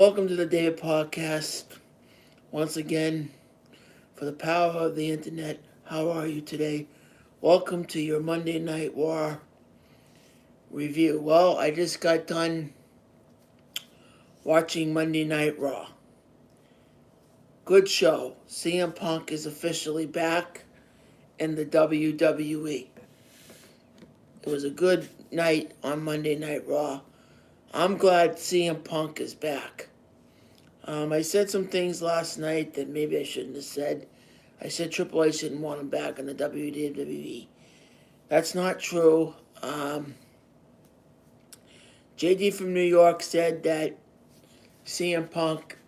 Welcome to the David Podcast. Once again, for the power of the internet, how are you today? Welcome to your Monday Night War review. Well, I just got done watching Monday Night Raw. Good show. CM Punk is officially back in the WWE. It was a good night on Monday Night Raw. I'm glad CM Punk is back. I said some things last night that maybe I shouldn't have said. I said Triple H didn't want him back in the WWE. That's not true. JD from New York said that CM Punk,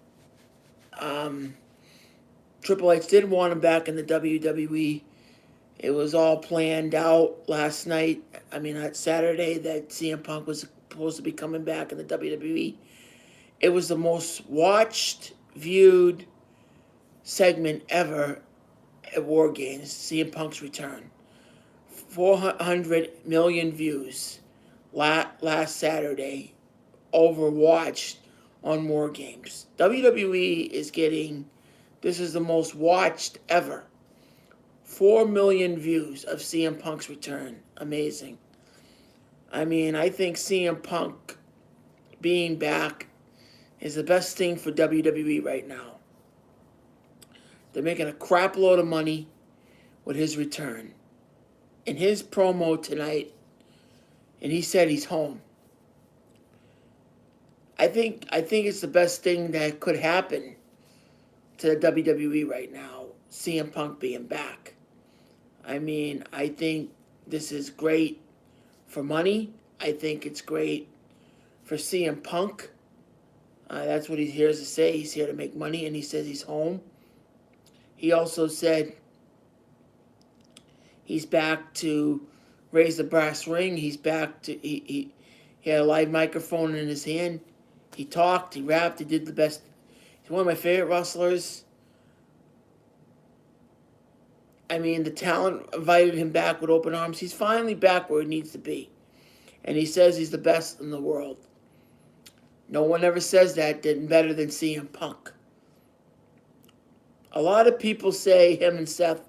Triple H didn't want him back in the WWE. It was all planned out last night. That Saturday that CM Punk was supposed to be coming back in the WWE. It was the most watched, viewed segment ever at War Games, CM Punk's return. 400 million views last Saturday, overwatched on War Games. WWE is getting, this is the most watched ever. 4 million views of CM Punk's return. Amazing. I think CM Punk being back is the best thing for WWE right now. They're making a crap load of money with his return. In his promo tonight, and he said he's home. I think it's the best thing that could happen to the WWE right now, CM Punk being back. I think this is great for money. I think it's great for CM Punk. That's what he's here to say. He's here to make money, and he says he's home. He also said he's back to raise the brass ring. He's back to, he had a live microphone in his hand. He talked, he rapped, he did the best. He's one of my favorite wrestlers. The talent invited him back with open arms. He's finally back where he needs to be. And he says he's the best in the world. No one ever says that better than CM Punk. A lot of people say him and Seth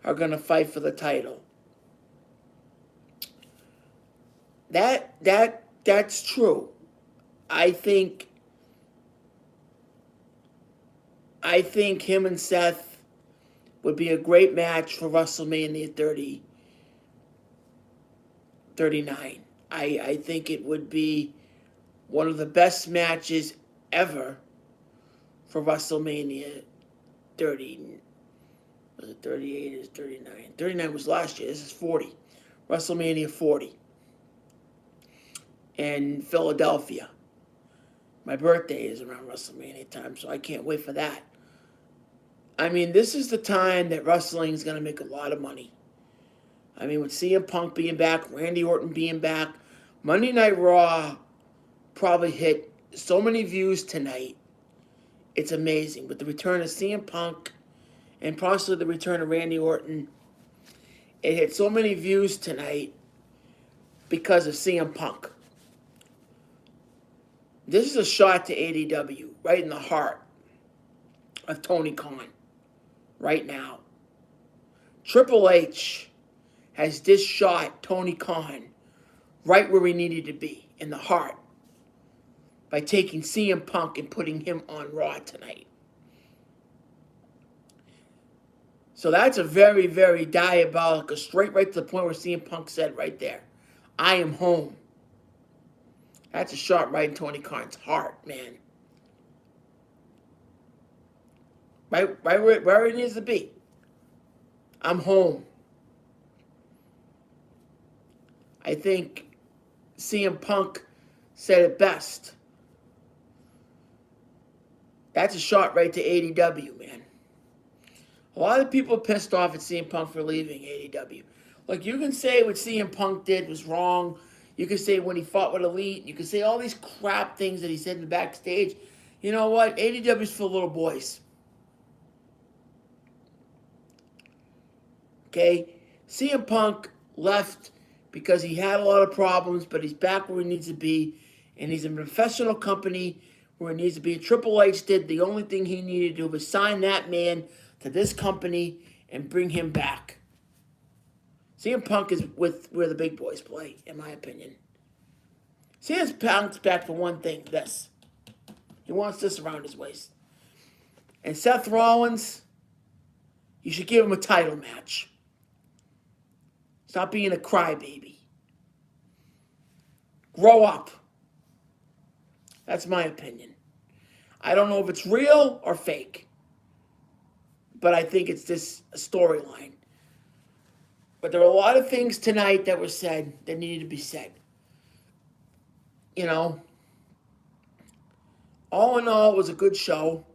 are going to fight for the title. That's true. I think him and Seth would be a great match for WrestleMania 39. I think it would be one of the best matches ever for WrestleMania 30. Was it 38? Is 39? 39 was last year. This is 40. WrestleMania 40. In Philadelphia. My birthday is around WrestleMania time, so I can't wait for that. This is the time that wrestling is going to make a lot of money. With CM Punk being back, Randy Orton being back, Monday Night Raw probably hit so many views tonight. It's amazing. With the return of CM Punk and possibly the return of Randy Orton, it hit so many views tonight because of CM Punk. This is a shot to AEW, right in the heart of Tony Khan, right now. Triple H has this shot Tony Khan right where he needed to be, in the heart, by taking CM Punk and putting him on Raw tonight. So that's a very, very diabolical, straight right to the point where CM Punk said right there, I am home. That's a shot right in Tony Khan's heart, man. Right where it needs to be. I'm home. I think CM Punk said it best. That's a shot right to AEW, man. A lot of people are pissed off at CM Punk for leaving AEW. Look, you can say what CM Punk did was wrong. You can say when he fought with Elite. You can say all these crap things that he said in the backstage. You know what? AEW's for little boys. Okay? CM Punk left because he had a lot of problems, but he's back where he needs to be. And he's in a professional company where it needs to be. Triple H did the only thing he needed to do was sign that man to this company and bring him back. CM Punk is with where the big boys play, in my opinion. CM Punk's back for one thing, this. He wants this around his waist. And Seth Rollins, you should give him a title match. Stop being a crybaby. Grow up. That's my opinion. I don't know if it's real or fake, but I think it's this storyline. But there were a lot of things tonight that were said that needed to be said. You know, all in all, it was a good show.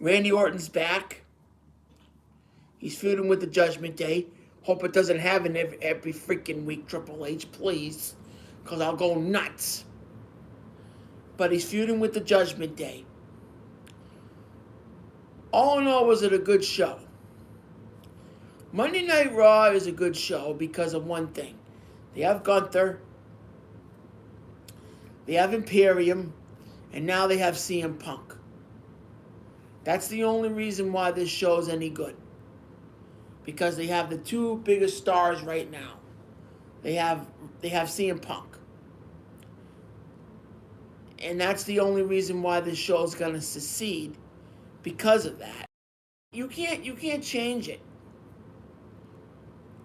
Randy Orton's back. He's feuding with the Judgment Day. Hope it doesn't happen every freaking week, Triple H, please, because I'll go nuts. But he's feuding with the Judgment Day. All in all, was it a good show? Monday Night Raw is a good show because of one thing. They have Gunther, they have Imperium, and now they have CM Punk. That's the only reason why this show is any good. Because they have the two biggest stars right now. They have CM Punk. And that's the only reason why this show is going to succeed, because of that. You can't change it.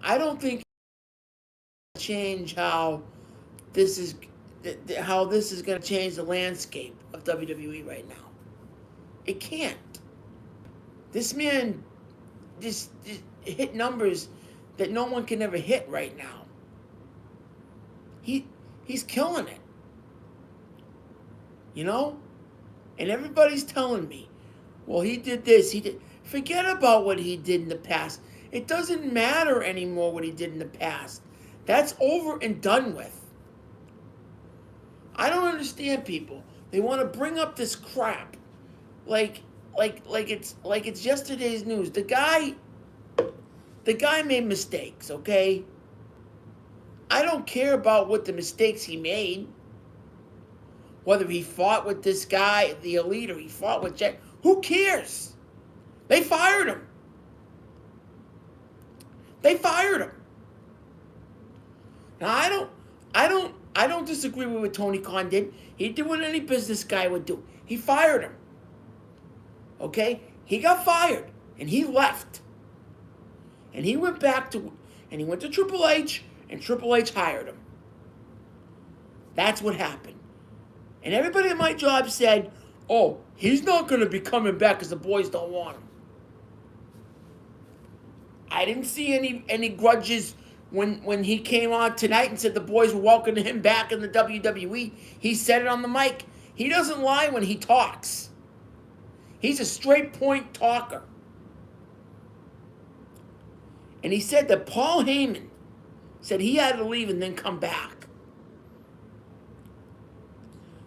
I don't think change how this is going to change the landscape of WWE right now. It can't. This man just hit numbers that no one can ever hit right now. He's killing it. You know? And everybody's telling me, well, he did this, he did. Forget about what he did in the past. It doesn't matter anymore what he did in the past. That's over and done with. I don't understand people. They want to bring up this crap like it's yesterday's news. The guy made mistakes, okay? I don't care about what the mistakes he made. Whether he fought with this guy, the Elite, or he fought with Jack, who cares? They fired him. They fired him. Now I don't disagree with what Tony Khan did. He did what any business guy would do. He fired him. Okay? He got fired and he left. And he went to Triple H, and Triple H hired him. That's what happened. And everybody at my job said, oh, he's not going to be coming back because the boys don't want him. I didn't see any grudges when he came on tonight and said the boys were welcoming him back in the WWE. He said it on the mic. He doesn't lie when he talks. He's a straight point talker. And he said that Paul Heyman said he had to leave and then come back.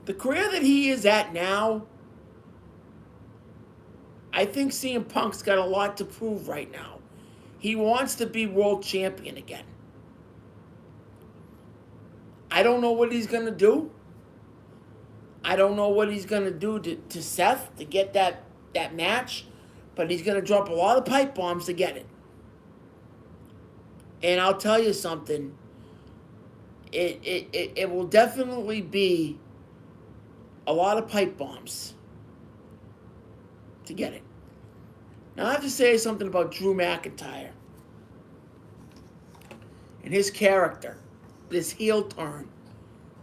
The career that he is at now, I think CM Punk's got a lot to prove right now. He wants to be world champion again. I don't know what he's going to do. I don't know what he's going to do to Seth to get that match, but he's going to drop a lot of pipe bombs to get it. And I'll tell you something. It will definitely be a lot of pipe bombs to get it. Now I have to say something about Drew McIntyre and his character, this heel turn.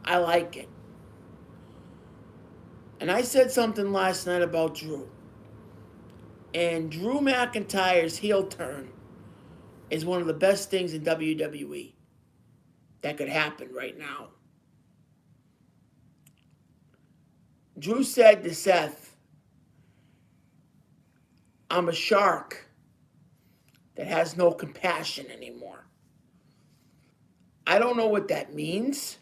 I like it. And I said something last night about Drew. And Drew McIntyre's heel turn is one of the best things in WWE that could happen right now. Drew said to Seth, I'm a shark that has no compassion anymore. I don't know what that means,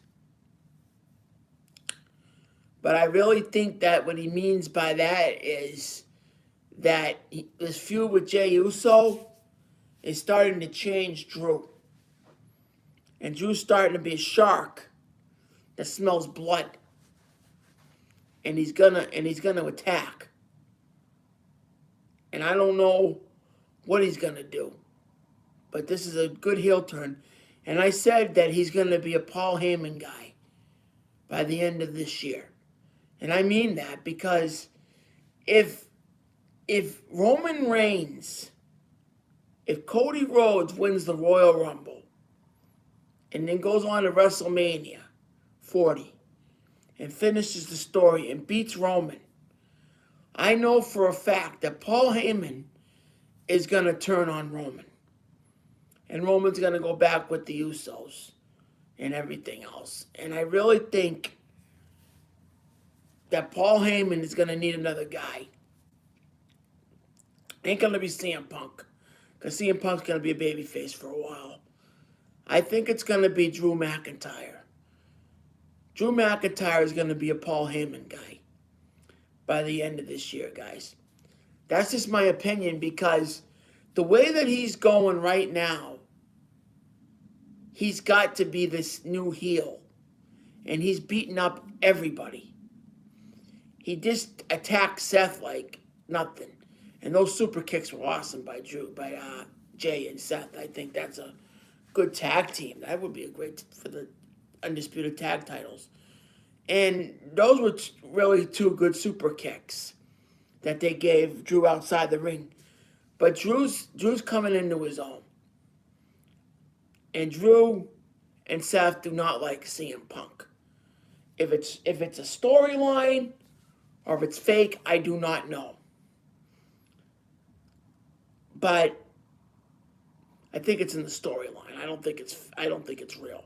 but I really think that what he means by that is that this feud with Jey Uso is starting to change Drew. And Drew's starting to be a shark that smells blood. and he's gonna attack. And I don't know what he's gonna do, but this is a good heel turn. And I said that he's gonna be a Paul Heyman guy by the end of this year, and I mean that because if Roman Reigns, if Cody Rhodes wins the Royal Rumble, and then goes on to WrestleMania 40 and finishes the story and beats Roman, I know for a fact that Paul Heyman is going to turn on Roman. And Roman's going to go back with the Usos and everything else. And I really think that Paul Heyman is going to need another guy. Ain't going to be CM Punk, because CM Punk's going to be a babyface for a while. I think it's going to be Drew McIntyre. Drew McIntyre is going to be a Paul Heyman guy by the end of this year, guys. That's just my opinion, because the way that he's going right now, he's got to be this new heel. And he's beating up everybody. He just attacked Seth like nothing. And those super kicks were awesome by Jay and Seth. I think that's a good tag team. That would be a great for the Undisputed Tag titles. And those were really two good super kicks that they gave Drew outside the ring. But Drew's coming into his own. And Drew and Seth do not like CM Punk. If it's a storyline or if it's fake, I do not know. But I think it's in the storyline. I don't think it's real.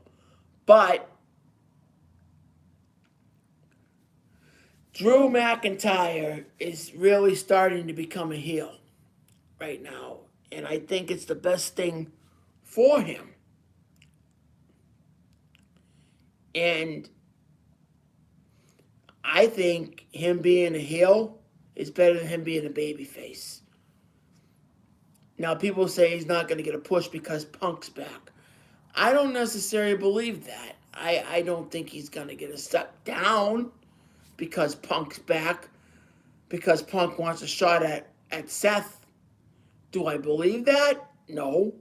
But Drew McIntyre is really starting to become a heel right now. And I think it's the best thing for him. And I think him being a heel is better than him being a babyface. Now, people say he's not going to get a push because Punk's back. I don't necessarily believe that. I don't think he's going to get a step down because Punk's back, because Punk wants a shot at Seth. Do I believe that? No.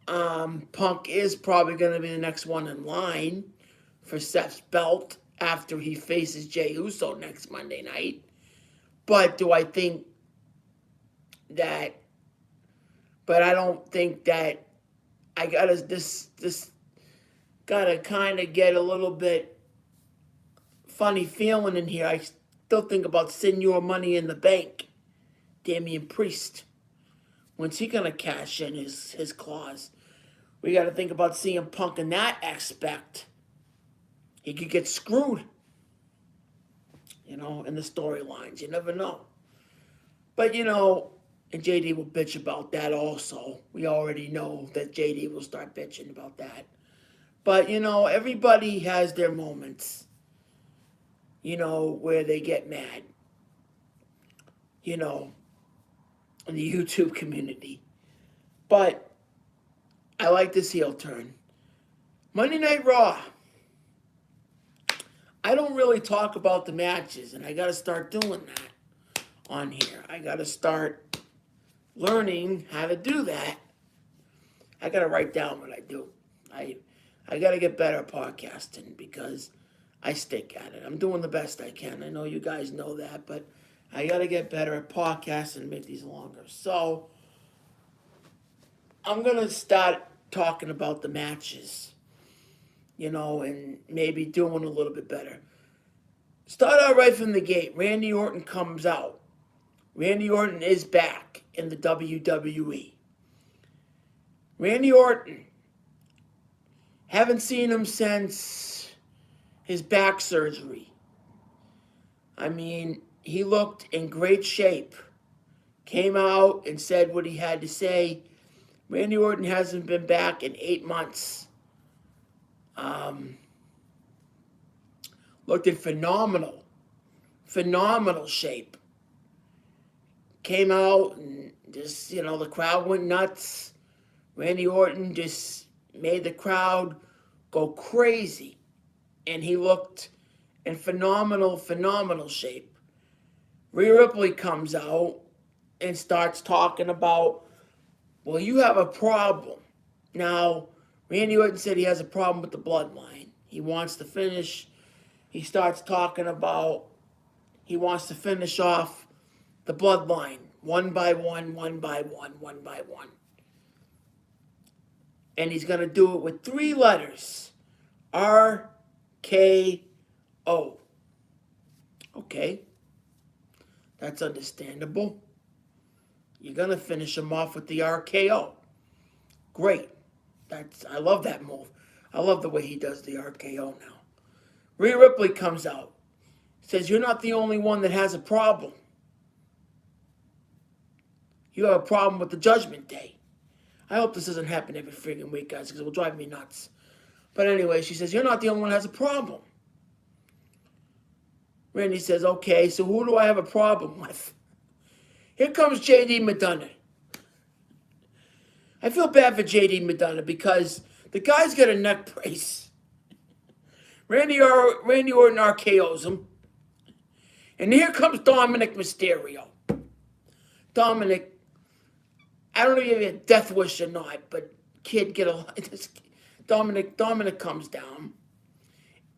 Punk is probably going to be the next one in line for Seth's belt after he faces Jey Uso next Monday night. But do I think that... But I don't think that I gotta gotta kind of get a little bit funny feeling in here. I still think about Senor Money in the Bank, Damian Priest. When's he gonna cash in his clause? We gotta think about CM Punk in that aspect. He could get screwed, in the storylines. You never know. But and JD will bitch about that also. We already know that JD will start bitching about that. But, everybody has their moments, where they get mad, in the YouTube community. But I like this heel turn. Monday Night Raw. I don't really talk about the matches, and I got to start doing that on here. I got to start learning how to do that. I got to write down what I do. I got to get better at podcasting because I stink at it. I'm doing the best I can. I know you guys know that, but I got to get better at podcasting and make these longer. So I'm going to start talking about the matches, and maybe doing a little bit better. Start out right from the gate. Randy Orton comes out. Randy Orton is back in the WWE. Randy Orton, haven't seen him since his back surgery. I mean, he looked in great shape. Came out and said what he had to say. Randy Orton hasn't been back in 8 months. Looked in phenomenal shape. Came out and just, the crowd went nuts. Randy Orton just made the crowd go crazy. And he looked in phenomenal, phenomenal shape. Rhea Ripley comes out and starts talking about, well, you have a problem. Now, Randy Orton said he has a problem with the bloodline. He wants to finish. He starts talking about he wants to finish off the bloodline one by one, one by one, one by one. And he's going to do it with 3 letters. RKO. Okay. That's understandable. You're going to finish him off with the RKO. Great. I love that move. I love the way he does the RKO now. Rhea Ripley comes out. Says, you're not the only one that has a problem. You have a problem with the Judgment Day. I hope this doesn't happen every freaking week, guys, because it will drive me nuts. But anyway, she says, you're not the only one that has a problem. Randy says, okay, so who do I have a problem with? Here comes J.D. Madonna. I feel bad for J.D. Madonna because the guy's got a neck brace. Randy Orton RKO's him. And here comes Dominic Mysterio. Dominic, I don't know if you have a death wish or not, but kid, get a... Dominic comes down.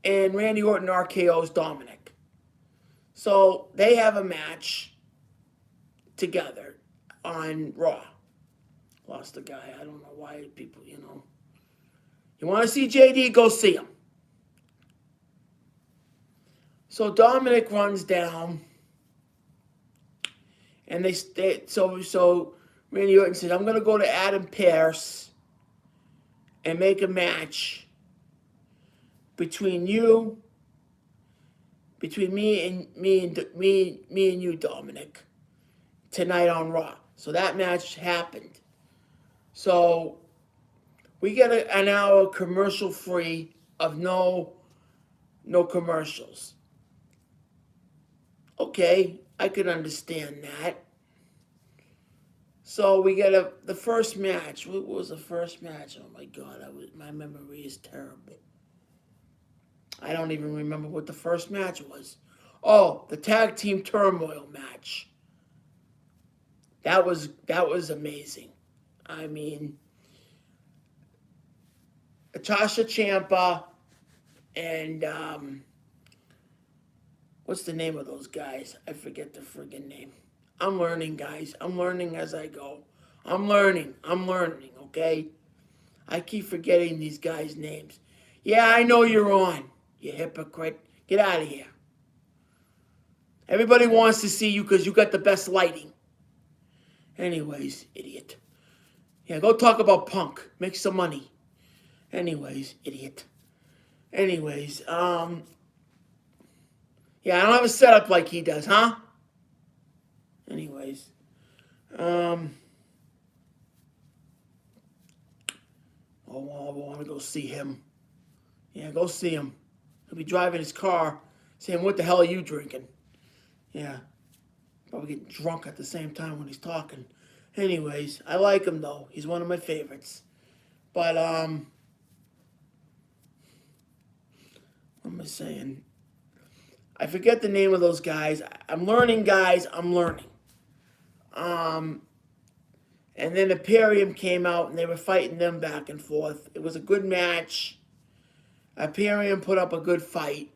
And Randy Orton RKO's Dominic. So they have a match together on Raw. Lost the guy. I don't know why people, You want to see JD? Go see him. So Dominic runs down. And so Randy Orton says, I'm going to go to Adam Pearce and make a match between me and you, Dominic, tonight on Raw. So that match happened. So we get an hour commercial free of no commercials. Okay, I could understand that. So we get the first match. What was the first match? Oh my God, my memory is terrible. I don't even remember what the first match was. Oh, the tag team turmoil match. That was amazing. I mean, Tasha Ciampa and what's the name of those guys? I forget the friggin' name. I'm learning, guys. I'm learning as I go. I'm learning, okay? I keep forgetting these guys' names. Yeah, I know you're on, you hypocrite. Get out of here. Everybody wants to see you because you got the best lighting. Anyways, idiot. Yeah, go talk about Punk. Make some money. Anyways, idiot. Anyways, yeah, I don't have a setup like he does, huh? Anyways, I want to go see him. Yeah, go see him. He'll be driving his car saying, what the hell are you drinking? Yeah, probably getting drunk at the same time when he's talking. Anyways, I like him, though. He's one of my favorites. But, what am I saying? I forget the name of those guys. I'm learning, guys. I'm learning. And then Imperium came out, and they were fighting them back and forth. It was a good match. Imperium put up a good fight,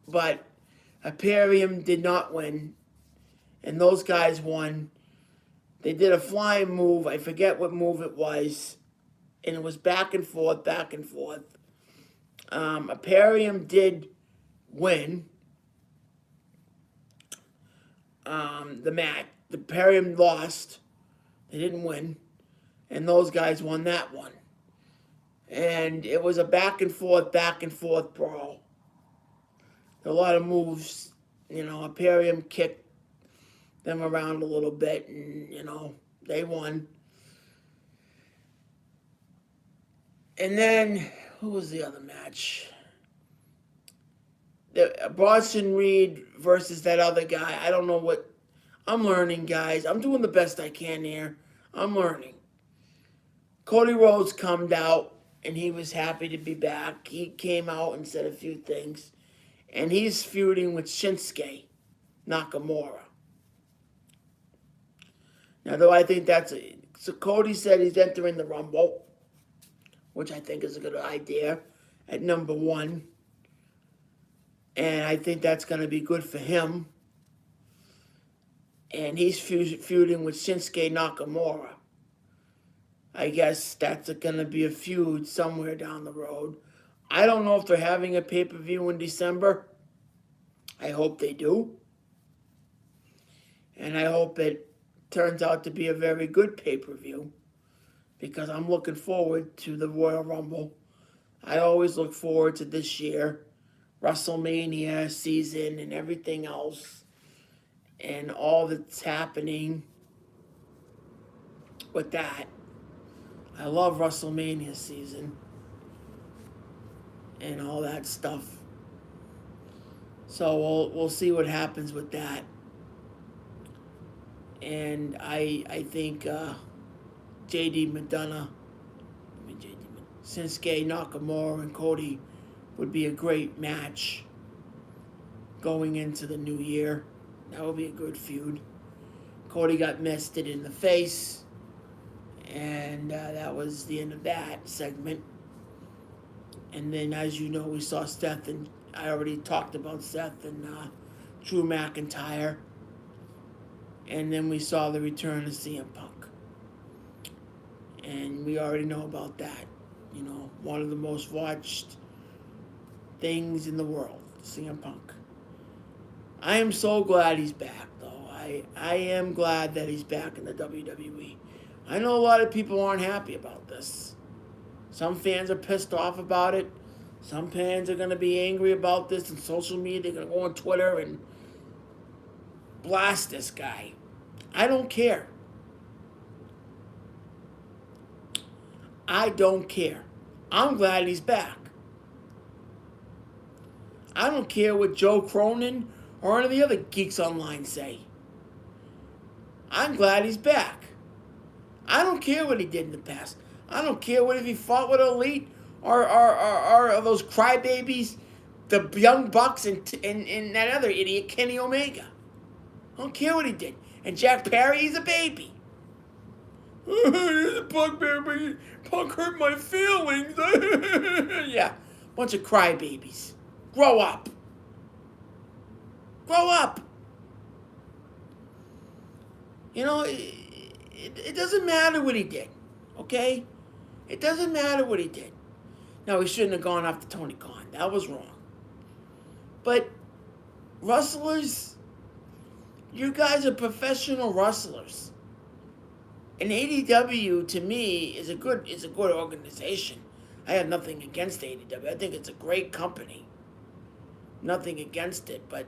but Imperium did not win, and those guys won. They did a flying move. I forget what move it was, and it was back and forth, back and forth. Imperium did win the match. The Imperium lost. They didn't win. And those guys won that one. And it was a back and forth brawl. A lot of moves. Imperium kicked them around a little bit. And, they won. And then, who was the other match? Bronson Reed versus that other guy. I don't know what. I'm learning, guys. I'm doing the best I can here. I'm learning. Cody Rhodes came out, and he was happy to be back. He came out and said a few things. And he's feuding with Shinsuke Nakamura. Now, though I think so Cody said he's entering the Rumble, which I think is a good idea, at number 1. And I think that's going to be good for him. And he's feuding with Shinsuke Nakamura. I guess that's going to be a feud somewhere down the road. I don't know if they're having a pay-per-view in December. I hope they do. And I hope it turns out to be a very good pay-per-view, because I'm looking forward to the Royal Rumble. I always look forward to this year, WrestleMania season and everything else, and all that's happening with that. I love WrestleMania season and all that stuff. So we'll see what happens with that. And I think Shinsuke Nakamura and Cody would be a great match going into the new year. That would be a good feud. Cody got misted in the face, and that was the end of that segment. And then, as you know, we saw Seth, and I already talked about Seth and Drew McIntyre. And then we saw the return of CM Punk. And we already know about that. You know, one of the most watched things in the world, CM Punk. I am so glad he's back, though. I am glad that he's back in the WWE. I know a lot of people aren't happy about this. Some fans are pissed off about it. Some fans are going to be angry about this in social media. They're going to go on Twitter and blast this guy. I don't care. I don't care. I'm glad he's back. I don't care what Joe Cronin or any of the other geeks online say. I'm glad he's back. I don't care what he did in the past. I don't care what if he fought with Elite or those crybabies, the Young Bucks and that other idiot, Kenny Omega. I don't care what he did. And Jack Perry, he's a baby. Punk baby, Punk hurt my feelings. Yeah, bunch of crybabies. Grow up. Grow up. You know, it doesn't matter what he did, okay? It doesn't matter what he did. No, he shouldn't have gone after Tony Khan. That was wrong. But wrestlers, you guys are professional wrestlers. And AEW, to me, is a good organization. I have nothing against AEW. I think it's a great company. Nothing against it, but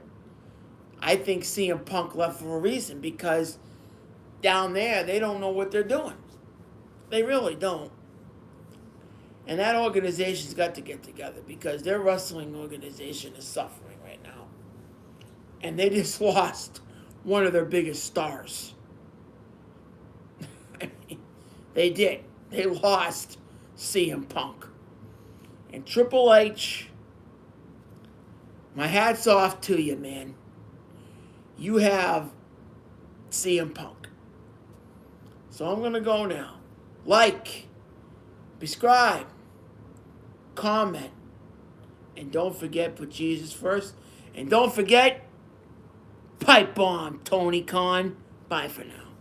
I think CM Punk left for a reason, because down there, they don't know what they're doing. They really don't. And that organization's got to get together, because their wrestling organization is suffering right now. And they just lost one of their biggest stars. I mean, they did. They lost CM Punk. And Triple H, my hat's off to you, man. You have CM Punk. So I'm going to go now. Like, subscribe, comment, and don't forget, put Jesus first. And don't forget, pipe bomb Tony Khan. Bye for now.